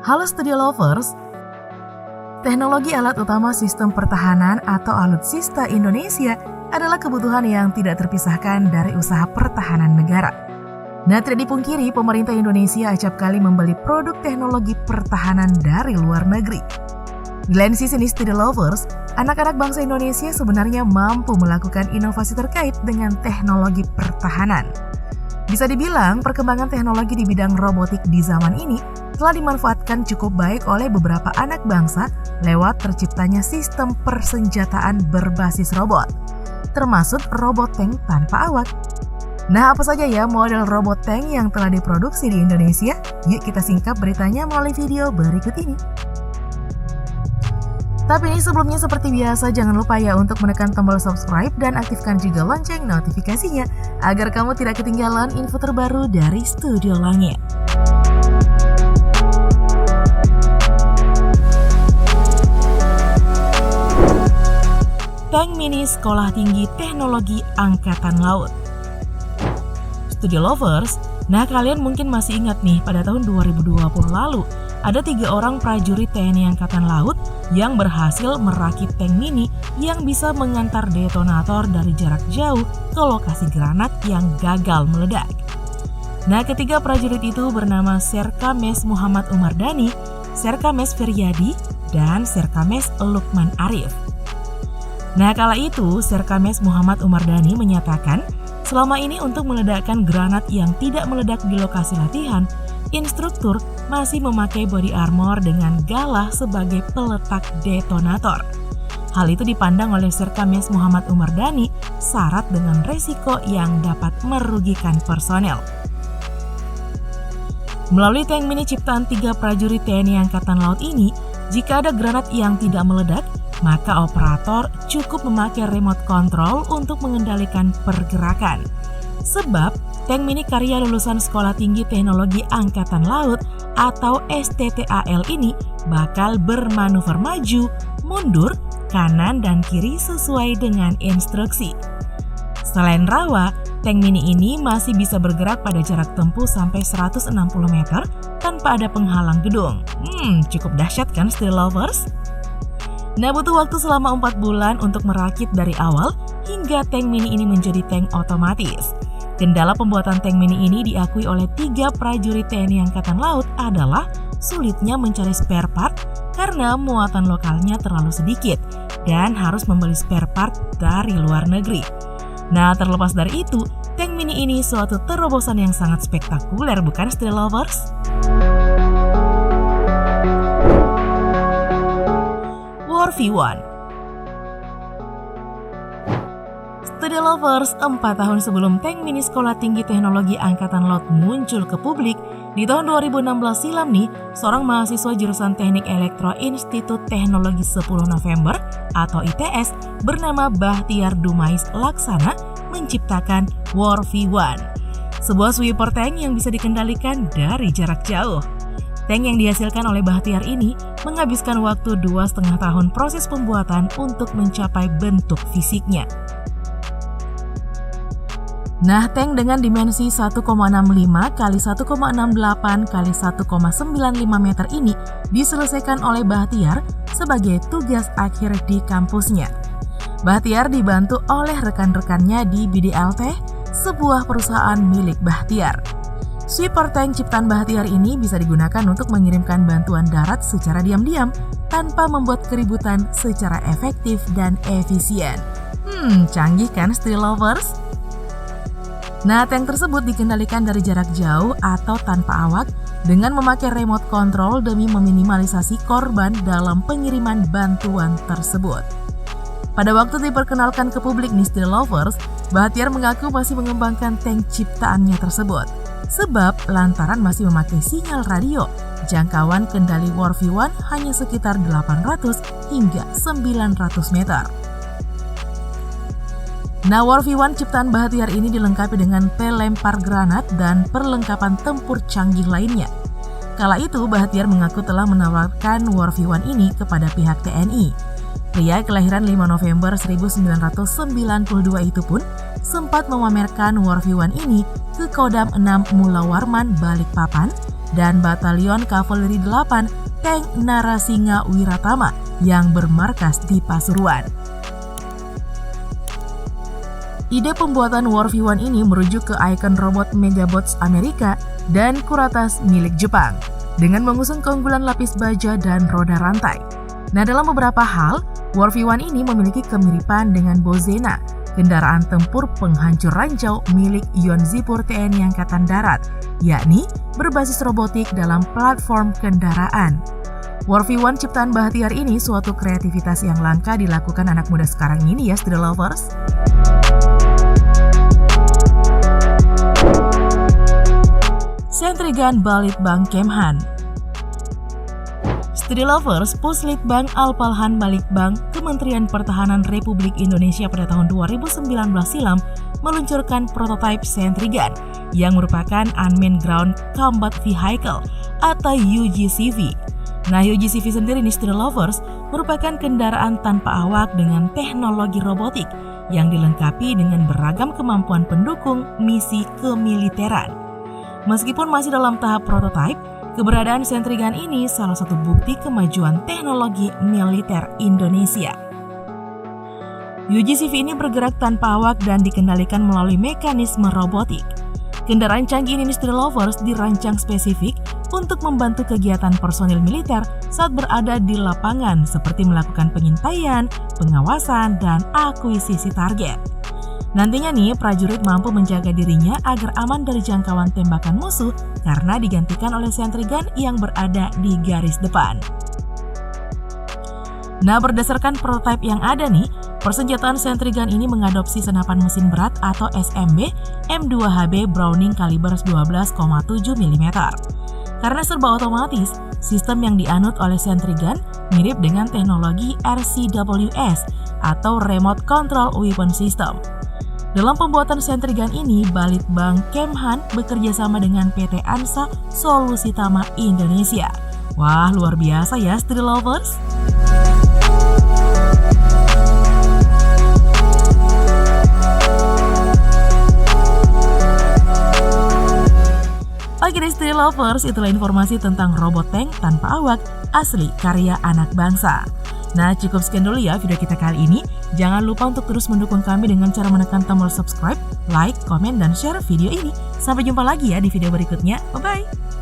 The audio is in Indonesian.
Halo Studio Lovers, teknologi alat utama sistem pertahanan atau alutsista Indonesia adalah kebutuhan yang tidak terpisahkan dari usaha pertahanan negara. Nah, tidak dipungkiri pemerintah Indonesia acap kali membeli produk teknologi pertahanan dari luar negeri. Di lain sisi nih Studio Lovers, anak-anak bangsa Indonesia sebenarnya mampu melakukan inovasi terkait dengan teknologi pertahanan. Bisa dibilang perkembangan teknologi di bidang robotik di zaman ini telah dimanfaatkan cukup baik oleh beberapa anak bangsa lewat terciptanya sistem persenjataan berbasis robot, termasuk robot tank tanpa awak. Nah, apa saja ya model robot tank yang telah diproduksi di Indonesia? Yuk kita singkap beritanya melalui video berikut ini. Tapi sebelumnya seperti biasa jangan lupa ya untuk menekan tombol subscribe dan aktifkan juga lonceng notifikasinya agar kamu tidak ketinggalan info terbaru dari Studio Langit. Tank mini Sekolah Tinggi Teknologi Angkatan Laut. Studio Lovers, nah kalian mungkin masih ingat nih pada tahun 2020 lalu ada 3 orang prajurit TNI Angkatan Laut yang berhasil merakit tank mini yang bisa mengantar detonator dari jarak jauh ke lokasi granat yang gagal meledak. Nah, ketiga prajurit itu bernama Serkames Muhammad Umardani, Serkames Firyadi, dan Serkames Lukman Arif. Nah, kala itu Serkames Muhammad Umardani menyatakan selama ini untuk meledakkan granat yang tidak meledak di lokasi latihan, instruktur masih memakai body armor dengan galah sebagai peletak detonator. Hal itu dipandang oleh Serkames Muhammad Umardani syarat dengan resiko yang dapat merugikan personel. Melalui tank mini ciptaan 3 prajurit TNI Angkatan Laut ini, jika ada granat yang tidak meledak, maka operator cukup memakai remote control untuk mengendalikan pergerakan. Sebab, tank mini karya lulusan Sekolah Tinggi Teknologi Angkatan Laut atau STTAL ini bakal bermanuver maju, mundur, kanan, dan kiri sesuai dengan instruksi. Selain rawa, tank mini ini masih bisa bergerak pada jarak tempuh sampai 160 meter tanpa ada penghalang gedung. Cukup dahsyat kan Studio Lovers? Nah, butuh waktu selama 4 bulan untuk merakit dari awal hingga tank mini ini menjadi tank otomatis. Kendala pembuatan tank mini ini diakui oleh 3 prajurit TNI Angkatan Laut adalah sulitnya mencari spare part karena muatan lokalnya terlalu sedikit dan harus membeli spare part dari luar negeri. Nah, terlepas dari itu, tank mini ini suatu terobosan yang sangat spektakuler bukan Studio Lovers? War V1. Studio Lovers, 4 tahun sebelum tank mini Sekolah Tinggi Teknologi Angkatan Laut muncul ke publik, di tahun 2016 silam nih, seorang mahasiswa jurusan Teknik Elektro Institut Teknologi 10 November atau ITS bernama Bahtiar Dumais Laksana menciptakan War V1, sebuah sweeper tank yang bisa dikendalikan dari jarak jauh. Tank yang dihasilkan oleh Bahtiar ini menghabiskan waktu 2,5 tahun proses pembuatan untuk mencapai bentuk fisiknya. Nah, tank dengan dimensi 1,65 x 1,68 x 1,95 meter ini diselesaikan oleh Bahtiar sebagai tugas akhir di kampusnya. Bahtiar dibantu oleh rekan-rekannya di BDLT, sebuah perusahaan milik Bahtiar. Sweeper tank ciptaan Bahtiar ini bisa digunakan untuk mengirimkan bantuan darat secara diam-diam tanpa membuat keributan secara efektif dan efisien. Canggih kan Studio Lovers? Nah, tank tersebut dikendalikan dari jarak jauh atau tanpa awak dengan memakai remote control demi meminimalisasi korban dalam pengiriman bantuan tersebut. Pada waktu diperkenalkan ke publik nih Studio Lovers, Bahtiar mengaku masih mengembangkan tank ciptaannya tersebut. Sebab lantaran masih memakai sinyal radio, jangkauan kendali War V1 hanya sekitar 800 hingga 900 meter. Nah, War V1 ciptaan Bahtiar ini dilengkapi dengan pelempar granat dan perlengkapan tempur canggih lainnya. Kala itu, Bahtiar mengaku telah menawarkan War V1 ini kepada pihak TNI. Pria kelahiran 5 November 1992 itu pun sempat memamerkan War V1 ini ke Kodam 6 Mula Warman, Balikpapan dan Batalion Kavaleri 8 Tank Narasinga Wiratama yang bermarkas di Pasuruan. Ide pembuatan War V1 ini merujuk ke ikon robot Megabots Amerika dan Kuratas milik Jepang, dengan mengusung keunggulan lapis baja dan roda rantai. Nah, dalam beberapa hal, War V1 ini memiliki kemiripan dengan Bozena, kendaraan tempur penghancur ranjau milik Yonzipur TNI Angkatan Darat, yakni berbasis robotik dalam platform kendaraan. War V1 ciptaan Bahtiar ini suatu kreativitas yang langka dilakukan anak muda sekarang ini ya, Steady Lovers. Sentrigan Balitbang Kemhan. Steady Lovers, Puslitbang Alpalhan Balitbang Kementerian Pertahanan Republik Indonesia pada tahun 2019 silam meluncurkan prototipe Sentrigan yang merupakan Unmanned Ground Combat Vehicle atau UGCV. Nah, UGCV sendiri nih, Steady Lovers, merupakan kendaraan tanpa awak dengan teknologi robotik yang dilengkapi dengan beragam kemampuan pendukung misi kemiliteran. Meskipun masih dalam tahap prototipe, keberadaan Sentrigan ini salah satu bukti kemajuan teknologi militer Indonesia. UGCV ini bergerak tanpa awak dan dikendalikan melalui mekanisme robotik. Kendaraan canggih ini, Steady Lovers, dirancang spesifik untuk membantu kegiatan personil militer saat berada di lapangan seperti melakukan pengintaian, pengawasan, dan akuisisi target. Nantinya nih, prajurit mampu menjaga dirinya agar aman dari jangkauan tembakan musuh karena digantikan oleh Sentrigan yang berada di garis depan. Nah, berdasarkan prototipe yang ada nih, persenjataan Sentrigan ini mengadopsi senapan mesin berat atau SMB M2HB Browning kaliber 12,7 mm. Karena serba otomatis, sistem yang dianut oleh Sentrigan mirip dengan teknologi RCWS atau Remote Control Weapon System. Dalam pembuatan Sentrigan ini, Balitbang Kemhan bekerja sama dengan PT ANSA Solusi Tama Indonesia. Wah, luar biasa ya, Steady Lovers! Oke deh, Steady Lovers, itulah informasi tentang robot tank tanpa awak asli karya anak bangsa. Nah, cukup sekian dulu ya video kita kali ini. Jangan lupa untuk terus mendukung kami dengan cara menekan tombol subscribe, like, komen, dan share video ini. Sampai jumpa lagi ya di video berikutnya. Bye-bye!